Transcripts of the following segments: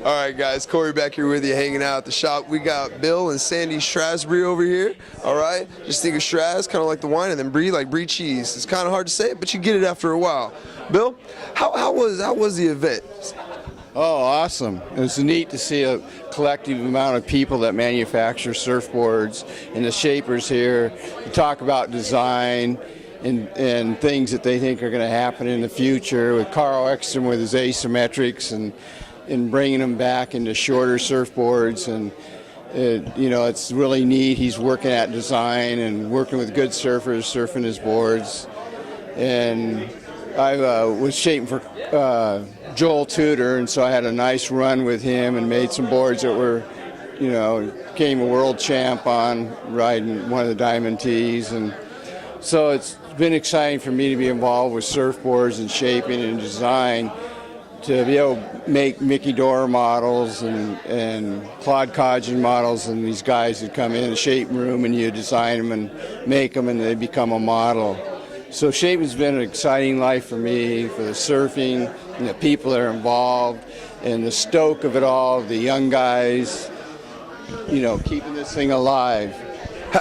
All right, guys, Corey back here with you, hanging out at the shop. We got Bill and Sandy Shrosbree over here. All right, just think of Shraz, kind of like the wine, and then Brie like Brie cheese. It's kind of hard to say, but you get it after a while. Bill, how was the event? Oh, awesome. It was neat to see a collective amount of people that manufacture surfboards and the shapers here to talk about design and things that they think are going to happen in the future, with Carl Ekstrom with his asymmetrics and bringing them back into shorter surfboards. And it's really neat. He's working at design and working with good surfers, surfing his boards. And I was shaping for Joel Tudor, and so I had a nice run with him and made some boards that were, became a world champ on riding one of the Diamond Tees. And so it's been exciting for me to be involved with surfboards and shaping and design, to be able to make Mickey Dore models and Claude Codgen models, and these guys that come in the shaping room and you design them and make them and they become a model. So shaping's been an exciting life for me, for the surfing and the people that are involved and the stoke of it all, the young guys, keeping this thing alive.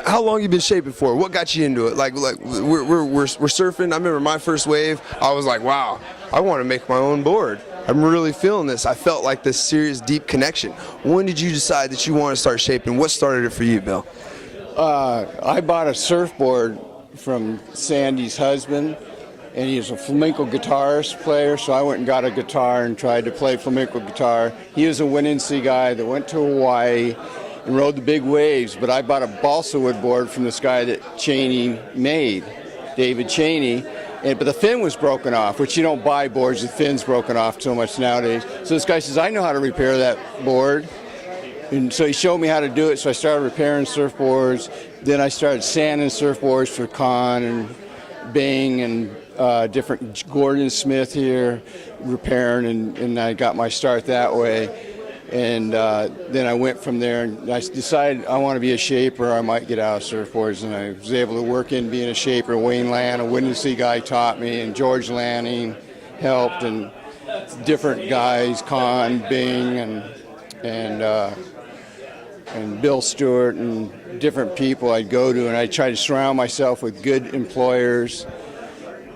How long you been shaping for? What got you into it? Like we're surfing. I remember my first wave. I was like, wow, I want to make my own board. I'm really feeling this. I felt like this serious, deep connection. When did you decide that you want to start shaping? What started it for you, Bill? I bought a surfboard from Sandy's husband, and he was a flamenco guitarist player, so I went and got a guitar and tried to play flamenco guitar. He was a Winnansea guy that went to Hawaii and rode the big waves, but I bought a balsa wood board from this guy that Cheney made, David Cheney, but the fin was broken off, which you don't buy boards with fins broken off so much nowadays. So this guy says, I know how to repair that board. And so he showed me how to do it, so I started repairing surfboards. Then I started sanding surfboards for Con and Bing and different Gordon Smith here, repairing, and I got my start that way. And then I went from there, and I decided I want to be a shaper. I might get out of surfboards, and I was able to work in being a shaper. Wayne Land, a Winnansea guy, taught me, and George Lanning helped, and different guys, Con, Bing, and Bill Stewart, and different people I'd go to, and I'd try to surround myself with good employers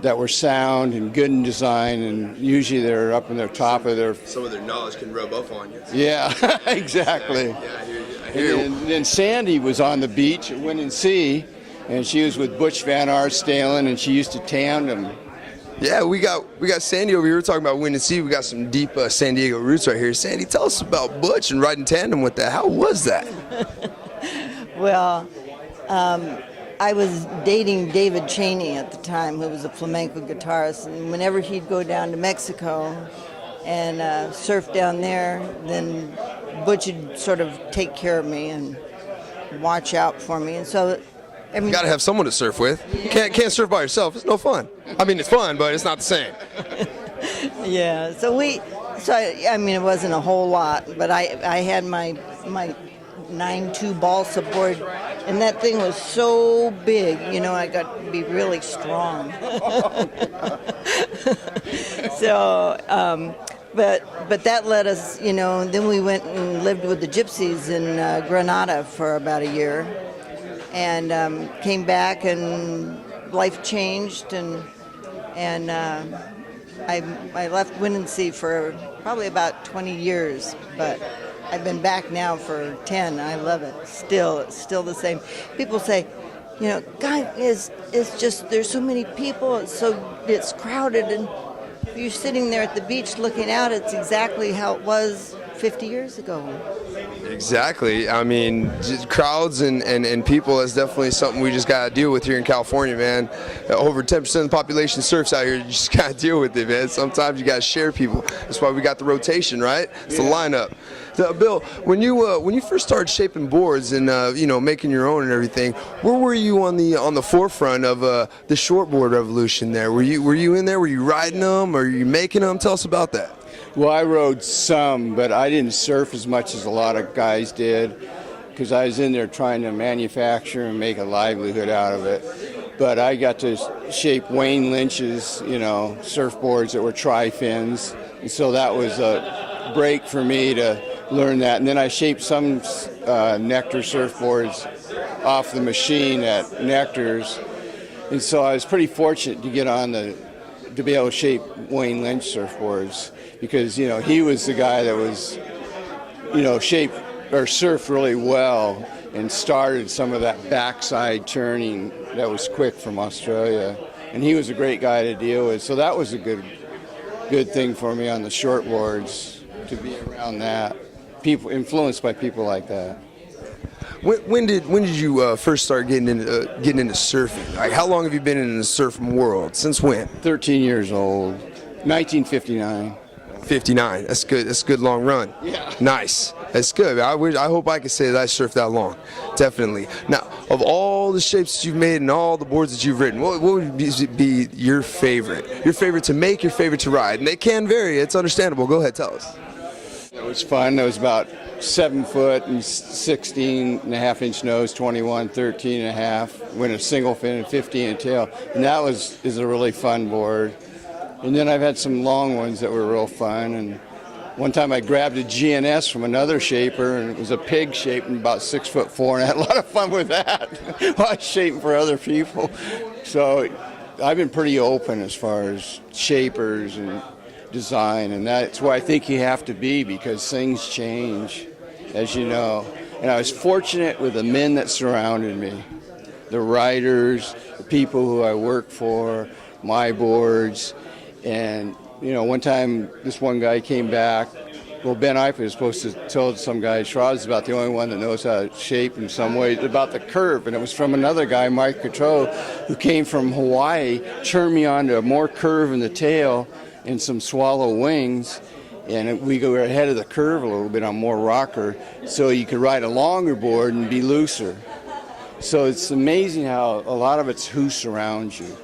that were sound and good in design, and usually they're up in the top of their... Some of their knowledge can rub off on you. Yeah, exactly. Yeah, I hear you. And then Sandy was on the beach at Winnansea, and she was with Butch Van Arsdalen, and she used to tandem. Yeah, we got Sandy over here. We're talking about Winnansea. We got some deep San Diego roots right here. Sandy, tell us about Butch and riding tandem with that. How was that? Well, I was dating David Cheney at the time, who was a flamenco guitarist, and whenever he'd go down to Mexico and surf down there, then Butch would sort of take care of me and watch out for me. And so, I mean, you gotta have someone to surf with. You can't surf by yourself. It's no fun. I mean, it's fun, but it's not the same. Yeah. I mean, it wasn't a whole lot, but I had my 9.2 balsa board, and that thing was so big, I got to be really strong. So, but that led us, then we went and lived with the Gypsies in Granada for about a year, and came back, and life changed, and I left Winnansea for probably about 20 years, but I've been back now for 10. I love it. It's still the same. People say, God, it's just, there's so many people, it's crowded, and you're sitting there at the beach looking out, it's exactly how it was 50 years ago. Exactly. I mean, just crowds and people is definitely something we just got to deal with here in California, man. Over 10% of the population surfs out here. You just got to deal with it, man. Sometimes you got to share people. That's why we got the rotation, right? It's the lineup. Bill, when you first started shaping boards and making your own and everything, where were you on the forefront of the shortboard revolution there? Were you in there? Were you riding them? Or were you making them? Tell us about that. Well, I rode some, but I didn't surf as much as a lot of guys did, because I was in there trying to manufacture and make a livelihood out of it. But I got to shape Wayne Lynch's, surfboards that were tri-fins, and so that was break for me to learn that. And then I shaped some Nectar surfboards off the machine at Nectar's. And so I was pretty fortunate to get on to be able to shape Wayne Lynch surfboards, because, you know, he was the guy that was, you know, shaped or surfed really well and started some of that backside turning that was quick from Australia. And he was a great guy to deal with. So that was a good thing for me on the shortboards, to be around that. People influenced by people like that. When did you first start getting into surfing? Like, how long have you been in the surfing world? Since when? 13 years old, 1959. 59. That's good. That's a good long run. Yeah. Nice. That's good. I hope I could say that I surfed that long. Definitely. Now, of all the shapes that you've made and all the boards that you've written, what would be your favorite? Your favorite to make, your favorite to ride? And they can vary. It's understandable. Go ahead, tell us. It was fun. It was about 7 foot and 16.5-inch nose, 21, 13.5, went a single fin and 15 a tail. And that is a really fun board. And then I've had some long ones that were real fun. And one time I grabbed a GNS from another shaper, and it was a pig shape and about 6'4", and I had a lot of fun with that while I was shaping for other people. So I've been pretty open as far as shapers and design, and that's why I think you have to be, because things change, as you know. And I was fortunate with the men that surrounded me, the writers, the people who I work for, my boards. And, you know, one time this one guy came back. Well, Ben Ipe was supposed to tell some guy, Schroz is about the only one that knows how to shape in some way, about the curve. And it was from another guy, Mike Coteau, who came from Hawaii, turned me on to more curve in the tail and some swallow wings, and we go ahead of the curve a little bit on more rocker, so you could ride a longer board and be looser. So it's amazing how a lot of it's who surrounds you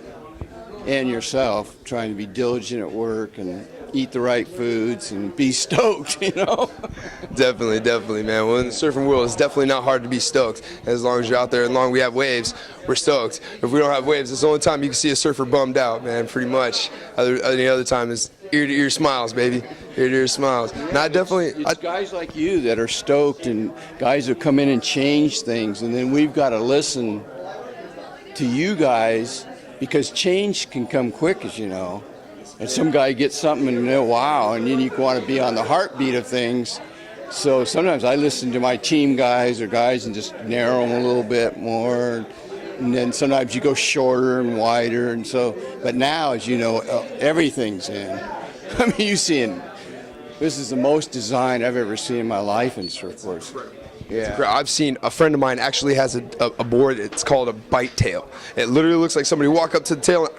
and yourself, trying to be diligent at work and eat the right foods and be stoked, you know? Definitely, man. Well, in the surfing world, it's definitely not hard to be stoked. As long as you're out there, as long as we have waves, we're stoked. If we don't have waves, it's the only time you can see a surfer bummed out, man, pretty much. Any other time is ear-to-ear smiles, baby. Ear-to-ear smiles. It's guys like you that are stoked, and guys who come in and change things, and then we've got to listen to you guys, because change can come quick, as you know. And some guy gets something and, you know, wow, and then you want to be on the heartbeat of things. So sometimes I listen to my team guys and just narrow them a little bit more. And then sometimes you go shorter and wider. And so, but now, as you know, everything's in. I mean, this is the most design I've ever seen in my life in surfboards. Yeah. I've seen a friend of mine actually has a board. It's called a bite tail. It literally looks like somebody walk up to the tail and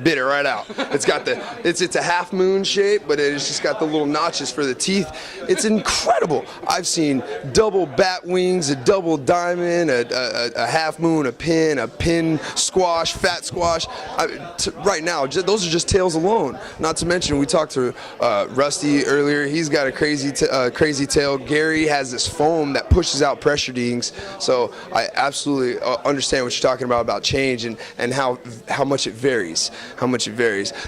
bit it right out. It's got it's a half moon shape, but it's just got the little notches for the teeth. It's incredible. I've seen double bat wings, a double diamond, a half moon, a pin squash, fat squash. Right now, those are just tails alone. Not to mention, we talked to Rusty earlier. He's got a crazy tail. Gary has this foam that pushes out pressure dings. So I absolutely understand what you're talking about change and how much it varies.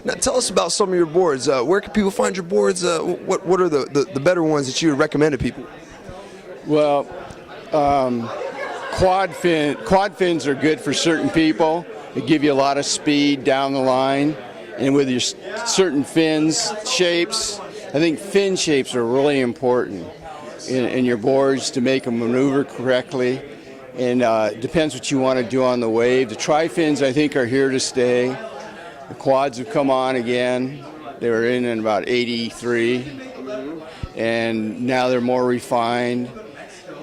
Now, tell us about some of your boards. Where can people find your boards? What are the better ones that you would recommend to people? Well, quad fins are good for certain people. They give you a lot of speed down the line. And with your certain fins shapes, I think fin shapes are really important in your boards to make them maneuver correctly. And it depends what you want to do on the wave. The tri-fins, I think, are here to stay. The quads have come on again. They were in about 83, and now they're more refined.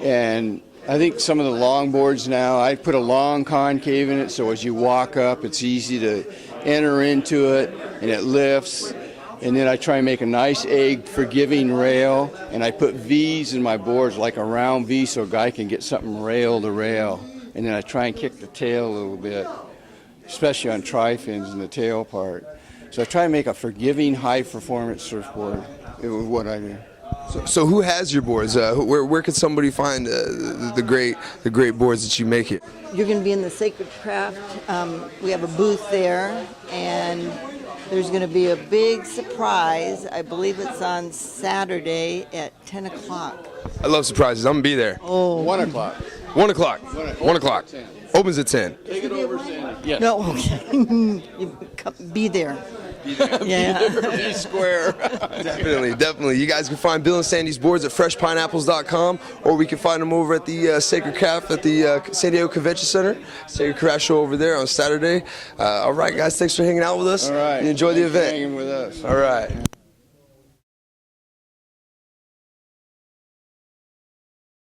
And I think some of the long boards now, I put a long concave in it, so as you walk up, it's easy to enter into it, and it lifts. And then I try and make a nice egg forgiving rail, and I put V's in my boards, like a round V, so a guy can get something rail to rail. And then I try and kick the tail a little bit, especially on tri-fins in the tail part. So I try and make a forgiving, high-performance surfboard with what I do. So who has your boards? Where can somebody find the great boards that you make here? You're going to be in the Sacred Craft. We have a booth there, and There's going to be a big surprise. I believe it's on Saturday at 10 o'clock. I love surprises. I'm gonna be there. Oh, 1 o'clock. 1 o'clock. 1 o'clock. Opens at 10. Take it over, Sandy. Yes. no, okay. You be there. Yeah. Be square. Definitely. You guys can find Bill and Sandy's boards at freshpineapples.com, or we can find them over at the Sacred Calf at the San Diego Convention Center. Sacred Craft Show over there on Saturday. All right, guys, thanks for hanging out with us. All right. You enjoy the Thanks for event. hanging with us. All right.